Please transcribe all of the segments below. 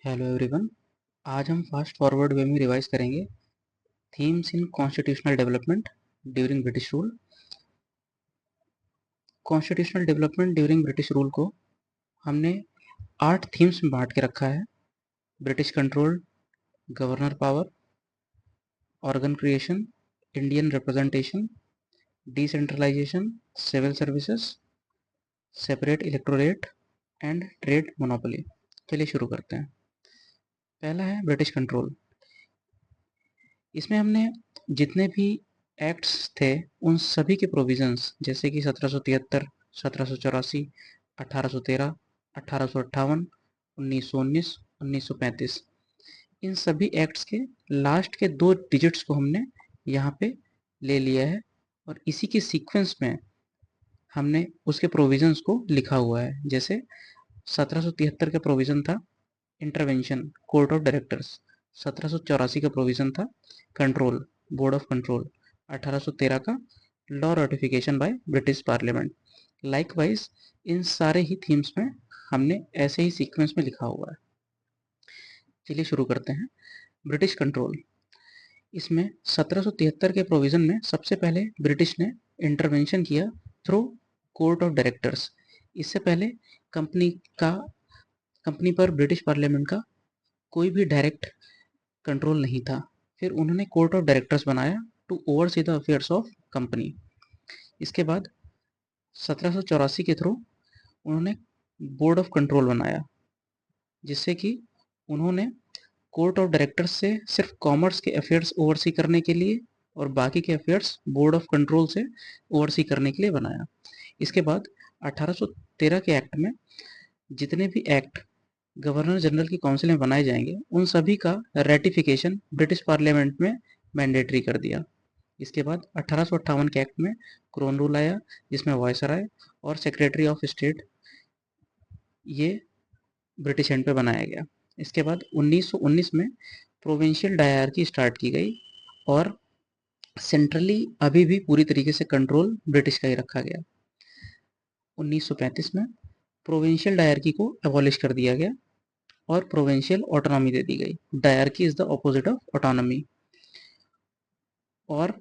Hello everyone. आज हम fast forward वे में रिवाइज करेंगे themes in constitutional development during British rule. Constitutional development during British rule को हमने 8 थीम्स में बांट के रखा है। British control, governor power, organ creation, Indian representation, decentralisation, civil services, separate electorate and trade monopoly. चलिए शुरू करते हैं। पहला है ब्रिटिश कंट्रोल। इसमें हमने जितने भी एक्ट्स थे उन सभी के प्रोविजंस जैसे कि 1773, 1784, 1813, 1858, 1919, 1935, इन सभी एक्ट्स के लास्ट के 2 डिजिट्स को हमने यहाँ पे ले लिया है और इसी के सीक्वेंस में हमने उसके प्रोविजंस को लिखा हुआ है। जैसे 1773 का प्रोविजन था इंटरवेंशन कोर्ट ऑफ डायरेक्टर्स, 1784 का प्रोविजन था कंट्रोल बोर्ड ऑफ कंट्रोल, 1813 का law ratification by British parliament. Likewise इन सारे ही थीम्स में हमने ऐसे ही सीक्वेंस में लिखा हुआ है। चलिए शुरू करते हैं। ब्रिटिश कंट्रोल, इसमें 1773 के प्रोविजन में सबसे पहले ब्रिटिश ने इंटरवेंशन किया थ्रू कोर्ट ऑफ डायरेक्टर्स। इससे पहले कंपनी का कंपनी पर ब्रिटिश पार्लियामेंट का कोई भी डायरेक्ट कंट्रोल नहीं था। फिर उन्होंने कोर्ट ऑफ डायरेक्टर्स बनाया to oversee the affairs of company. इसके बाद 1784 के थ्रू उन्होंने बोर्ड ऑफ कंट्रोल बनाया, जिससे कि उन्होंने कोर्ट ऑफ डायरेक्टर्स से सिर्फ कॉमर्स के अफेयर्स ओवरसी करने के लिए और बाकी के अफेयर्स बोर्ड ऑफ कंट्रोल से ओवरसी करने के लिए बनाया। इसके बाद 1813 के एक्ट में जितने भी एक्ट गवर्नर जनरल की काउंसिल में बनाए जाएंगे उन सभी का रेटिफिकेशन ब्रिटिश पार्लियामेंट में मैंडेटरी कर दिया। इसके बाद 1858 के एक्ट में क्रोन रूल आया, जिसमें वायसराय और सेक्रेटरी ऑफ स्टेट ये ब्रिटिश एंड पे बनाया गया। इसके बाद 1919 में प्रोविंशियल डायरकी स्टार्ट की गई और सेंट्रली अभी भी पूरी तरीके से कंट्रोल ब्रिटिश का ही रखा गया। 1935 में प्रोविंशियल डायरकी को एबॉलिश कर दिया गया और प्रोविंशियल ऑटोनॉमी दे दी गई। Dyarchy is the opposite of autonomy. और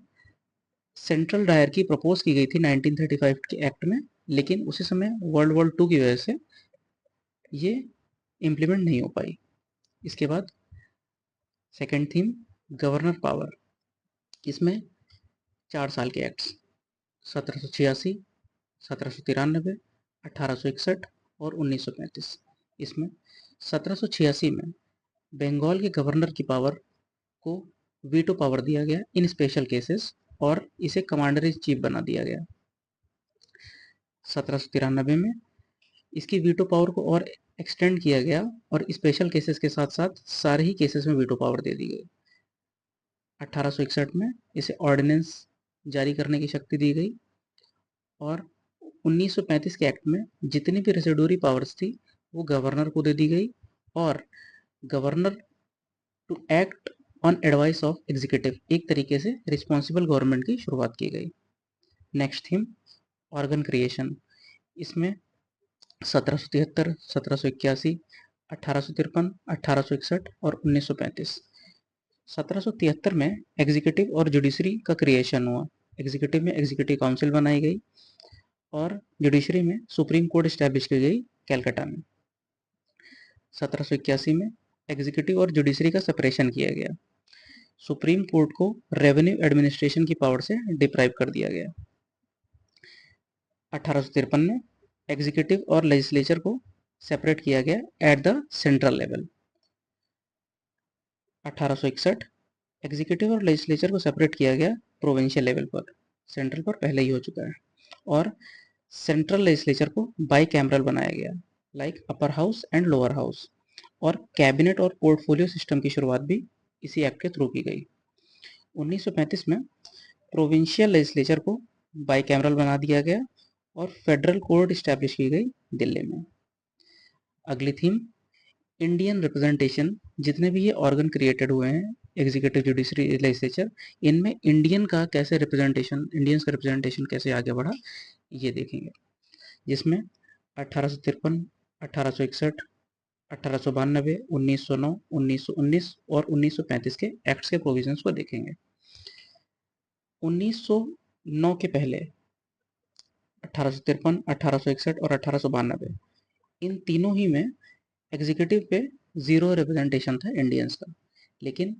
सेंट्रल डायरकी प्रपोज की गई थी 1935 के एक्ट में, लेकिन उसी समय वर्ल्ड वॉर 2 की वजह से ये इम्प्लीमेंट नहीं हो पाई। इसके बाद सेकेंड थीम गवर्नर पावर। इसमें 4 साल के एक्ट्स 1786, 1793, 1861 और 1935। इसमें 1786 में बंगाल के गवर्नर की पावर को वीटो पावर दिया गया इन स्पेशल केसेस और इसे कमांडर इन चीफ बना दिया गया। 1793 में इसकी वीटो पावर को और एक्सटेंड किया गया और स्पेशल केसेस के साथ साथ सारे ही केसेस में वीटो पावर दे दी गई। 1861 में इसे ऑर्डिनेंस जारी करने की शक्ति दी गई और 1935 के एक्ट में जितनी भी रेसिडुअरी पावर्स थी वो गवर्नर को दे दी गई और governor to act on advice of executive, एक तरीके से रिस्पॉन्सिबल गवर्नमेंट की शुरुआत की गई। Next theme organ creation. इसमें 1773, 1781, 1853, 1861 और 1935। 1773 में एग्जीक्यूटिव और जुडिशरी का क्रिएशन हुआ। एग्जीक्यूटिव में एग्जीक्यूटिव काउंसिल बनाई गई और जुडिशरी में सुप्रीम कोर्ट स्टैब्लिश की गई कैलकाटा में। 1781 में एग्जीक्यूटिव और जुडिशरी का सेपरेशन किया गया। सुप्रीम कोर्ट को रेवेन्यू एडमिनिस्ट्रेशन की पावर से डिप्राइव कर दिया गया। 1853 में एग्जीक्यूटिव और लेजिस्लेचर को सेपरेट किया गया at the central level. 1861 executive और लेजिस्लेचर को सेपरेट किया गया प्रोविंशियल लेवल पर, सेंट्रल पर पहले ही हो चुका है। और सेंट्रल लेजिस्लेचर को बाई कैमरल बनाया गया, like upper house and lower house. और कैबिनेट और पोर्टफोलियो सिस्टम की शुरुआत भी इसी एक्ट के थ्रू की गई। 1935 में प्रोविंशियल लेजिस्लेचर को बाई कैमरल बना दिया गया और फेडरल कोर्ट स्टैब्लिश की गई दिल्ली में। अगली थीम इंडियन रिप्रेजेंटेशन। जितने भी ये ऑर्गन क्रिएटेड हुए हैं एग्जीक्यूटिव, जुडिशरी, लेजिस्लेचर, इनमें इंडियन का कैसे रिप्रेजेंटेशन, इंडियंस का रिप्रेजेंटेशन कैसे आगे बढ़ा ये देखेंगे। जिसमें 1853, 1861, 1892, 1909, 1919 और 1935 के एक्ट्स के प्रोविजंस को देखेंगे। 1909 के पहले 1853, 1861 और 1892 इन तीनों ही में एग्जीक्यूटिव पे जीरो रिप्रेजेंटेशन था इंडियंस का, लेकिन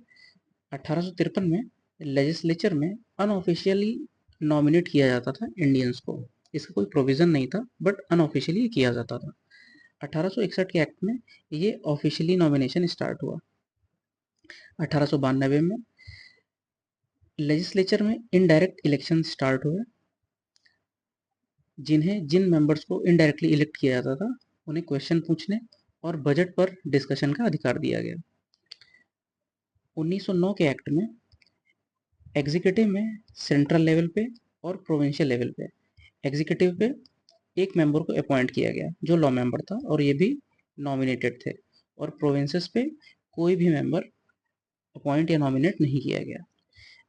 1853 में लेजिस्लेचर में अनऑफिशियली नॉमिनेट किया जाता था इंडियंस को। इसका कोई प्रोविजन नहीं था, बट अनऑफिशियली किया जाता था। 1861 के एक्ट में ये ऑफिशियली नॉमिनेशन स्टार्ट हुआ। 1892 में लेजिस्लेचर में इनडायरेक्ट इलेक्शन स्टार्ट हुए। जिन मेंबर्स को इनडायरेक्टली इलेक्ट किया जाता था उन्हें क्वेश्चन पूछने और बजट पर डिस्कशन का अधिकार दिया गया। 1909 के एक्ट में एग्जीक्यूटिव में सेंट्रल लेवल पे और प्रोविंशियल लेवल पे एग्जीक्यूटिव पे एक मेंबर को अपॉइंट किया गया जो लॉ मेंबर था और ये भी नॉमिनेटेड थे, और प्रोविंसेस पे कोई भी मेंबर अपॉइंट या नॉमिनेट नहीं किया गया।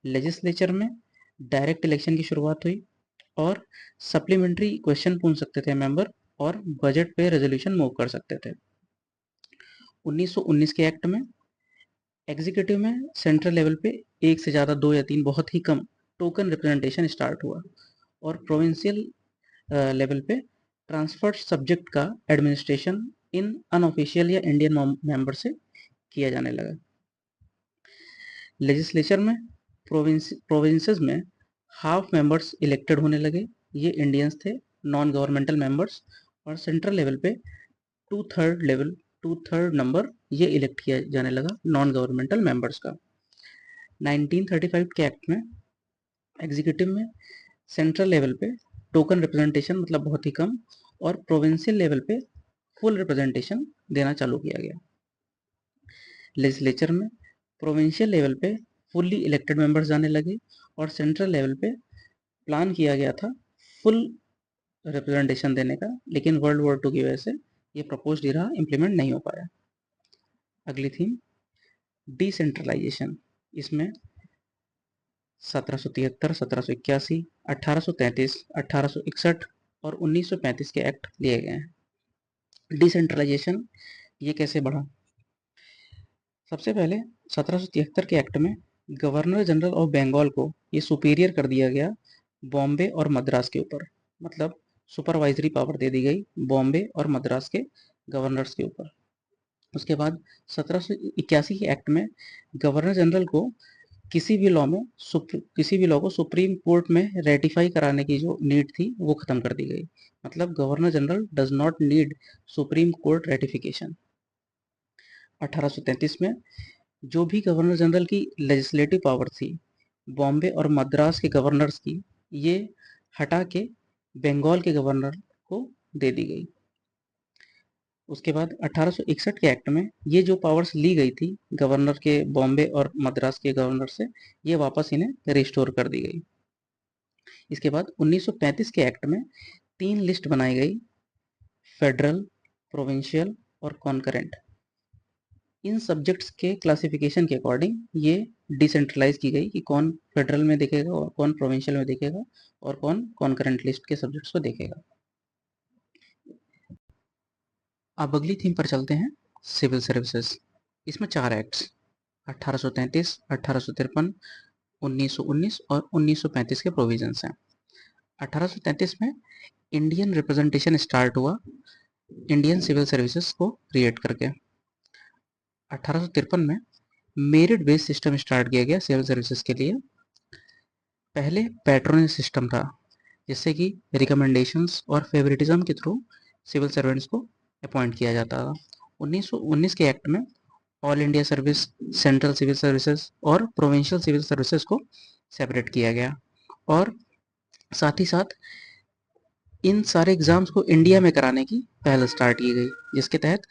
लेजिस्लेचर में डायरेक्ट इलेक्शन की शुरुआत हुई और सप्लीमेंट्री क्वेश्चन पूछ सकते थे मेंबर और बजट पे रेजोल्यूशन मूव कर सकते थे। 1919 के एक्ट में एग्जीक्यूटिव में सेंट्रल लेवल पे एक से ज़्यादा, दो या तीन, बहुत ही कम टोकन रिप्रेजेंटेशन स्टार्ट हुआ, और प्रोविंशियल लेवल पे ट्रांसफर्ड सब्जेक्ट का एडमिनिस्ट्रेशन इन अनऑफिशियल या इंडियन मेंबर से किया जाने लगा। लेजिस्लेचर में प्रोविंसेस में हाफ मेंबर्स इलेक्टेड होने लगे, ये इंडियंस थे, नॉन गवर्नमेंटल मेंबर्स, और सेंट्रल लेवल पे टू थर्ड नंबर ये इलेक्ट किया जाने लगा नॉन गवर्नमेंटल मेंबर्स का। 1935 के एक्ट में एग्जीक्यूटिव में सेंट्रल लेवल पे टोकन रिप्रेजेंटेशन मतलब बहुत ही कम, और प्रोविंशियल लेवल पे फुल रिप्रेजेंटेशन देना चालू किया गया। लेजिस्लेचर में प्रोविंशियल लेवल पे फुल्ली इलेक्टेड मेंबर्स जाने लगे, और सेंट्रल लेवल पे प्लान किया गया था फुल रिप्रेजेंटेशन देने का, लेकिन वर्ल्ड वॉर 2 की वजह से ये प्रपोज रहा, इम्प्लीमेंट नहीं हो पाया। अगली थीम डिसेंट्रलाइजेशन। इसमें 1773, 1781, 1833, 1861 और 1935 के एक्ट लिए गए हैं। डिसेंट्रलाइजेशन ये कैसे बढ़ा? सबसे पहले 1773 के एक्ट में गवर्नर जनरल ऑफ बंगाल को ये सुपीरियर कर दिया गया बॉम्बे और मद्रास के ऊपर, मतलब सुपरवाइजरी पावर दे दी गई बॉम्बे और मद्रास के गवर्नर्स के ऊपर। उसके बाद 1781 के एक्ट में गवर्नर जनरल को किसी भी लॉ को सुप्रीम कोर्ट में रेटिफाई कराने की जो नीड थी वो खत्म कर दी गई, मतलब governor general does not need supreme court ratification. 1833 में जो भी गवर्नर जनरल की लेजिस्लेटिव पावर थी बॉम्बे और मद्रास के गवर्नर्स की, ये हटा के बंगाल के गवर्नर को दे दी गई। उसके बाद 1861 के एक्ट में ये जो पावर्स ली गई थी गवर्नर के बॉम्बे और मद्रास के गवर्नर से, ये वापस इन्हें रिस्टोर कर दी गई। इसके बाद 1935 के एक्ट में 3 लिस्ट बनाई गई, फेडरल, प्रोविंशियल और कॉन्करेंट। इन सब्जेक्ट्स के क्लासिफिकेशन के अकॉर्डिंग ये डिसेंट्रलाइज की गई कि कौन फेडरल में देखेगा और कौन प्रोविंशियल में देखेगा और कौन कॉन्करेंट लिस्ट के सब्जेक्ट्स को देखेगा। अब अगली थीम पर चलते हैं, सिविल सर्विसेज। इसमें 4 एक्ट्स 1833, 1853, 1919 और 1935 के प्रोविजंस हैं। 1833 में इंडियन रिप्रेजेंटेशन स्टार्ट हुआ इंडियन सिविल सर्विसेज को क्रिएट करके। 1853 में मेरिट बेस्ड सिस्टम स्टार्ट किया गया सिविल सर्विसेज के लिए। पहले पैट्रोनेज सिस्टम था, जिससे कि रिकमेंडेशंस और फेवरेटिज्म के थ्रू सिविल सर्वेंट्स को अपॉइंट किया जाता था। 1919 के एक्ट में all India service, central civil services और प्रोविंशियल सिविल सर्विसेज को सेपरेट किया गया, और साथ ही साथ इन सारे एग्जाम्स को इंडिया में कराने की पहल स्टार्ट की गई, जिसके तहत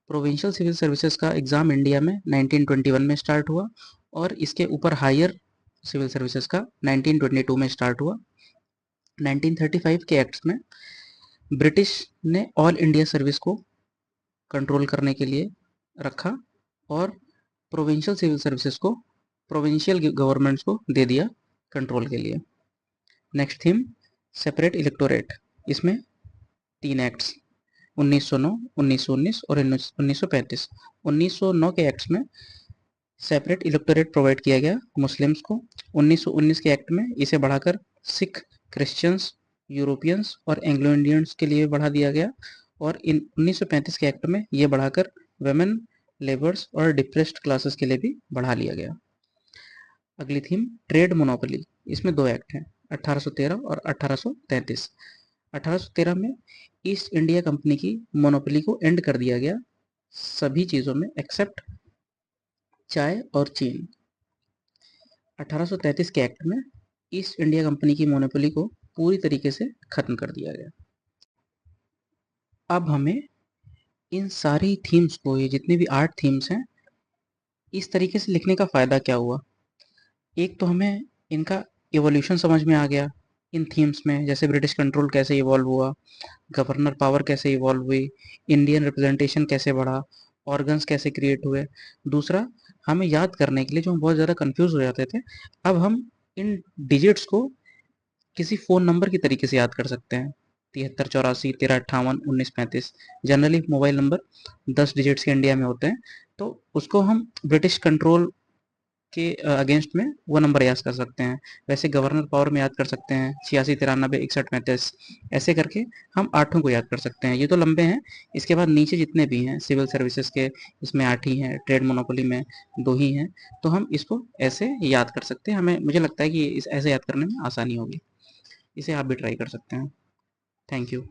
प्रोविंशियल सिविल सर्विसेज का एग्ज़ाम इंडिया में 1921 में स्टार्ट हुआ, और इसके ऊपर हायर सिविल सर्विसेज का 1922 में स्टार्ट हुआ। 1935 के एक्ट्स में ब्रिटिश ने ऑल इंडिया सर्विस को कंट्रोल करने के लिए रखा, और प्रोविंशियल सिविल सर्विसेज को प्रोविंशियल गवर्नमेंट्स को दे दिया कंट्रोल के लिए। Next theme separate electorate. इसमें 3 एक्ट्स 1909, 1919 और 1935। 1909 के एक्ट में सेपरेट इलेक्टोरेट प्रोवाइड किया गया मुस्लिम्स को। 1919 के एक्ट में इसे बढ़ाकर सिख, क्रिश्चियंस, यूरोपियंस और एंग्लो इंडियंस के लिए बढ़ा दिया गया। और इन 1935 के एक्ट में ये बढ़ाकर वेमेन, लेबर्स और डिप्रेस्ड क्लासेस के लिए भी बढ़ा लिया गया। अगली थीम ट्रेड मोनोपोली। इसमें दो एक्ट हैं, 1813 और 1833। 1813 में ईस्ट इंडिया कंपनी की मोनोपोली को एंड कर दिया गया सभी चीज़ों में एक्सेप्ट चाय और चीन। 1833 के एक्ट में ईस्ट इंडिया कंपनी की मोनोपोली को पूरी तरीके से खत्म कर दिया गया। अब हमें इन सारी थीम्स को, ये जितने भी 8 थीम्स हैं, इस तरीके से लिखने का फ़ायदा क्या हुआ? एक तो हमें इनका इवोल्यूशन समझ में आ गया इन थीम्स में, जैसे ब्रिटिश कंट्रोल कैसे इवॉल्व हुआ, गवर्नर पावर कैसे इवॉल्व हुई, इंडियन रिप्रेजेंटेशन कैसे बढ़ा, ऑर्गन्स कैसे क्रिएट हुए। दूसरा, हमें याद करने के लिए जो हम बहुत ज़्यादा कंफ्यूज हो जाते थे, अब हम इन डिजिट्स को किसी फ़ोन नंबर की तरीके से याद कर सकते हैं। 738413581935 जनरली मोबाइल नंबर 10 डिजिट्स के इंडिया में होते हैं, तो उसको हम ब्रिटिश कंट्रोल के अगेंस्ट में वो नंबर याद कर सकते हैं। वैसे गवर्नर पावर में याद कर सकते हैं 86936135। ऐसे करके हम आठों को याद कर सकते हैं। ये तो लंबे हैं, इसके बाद नीचे जितने भी हैं सिविल सर्विसेज के, इसमें 8 ही हैं, ट्रेड मोनोपोली में 2 ही हैं, तो हम इसको ऐसे याद कर सकते हैं। हमें मुझे लगता है कि इस ऐसे याद करने में आसानी होगी। इसे आप भी ट्राई कर सकते हैं। Thank you.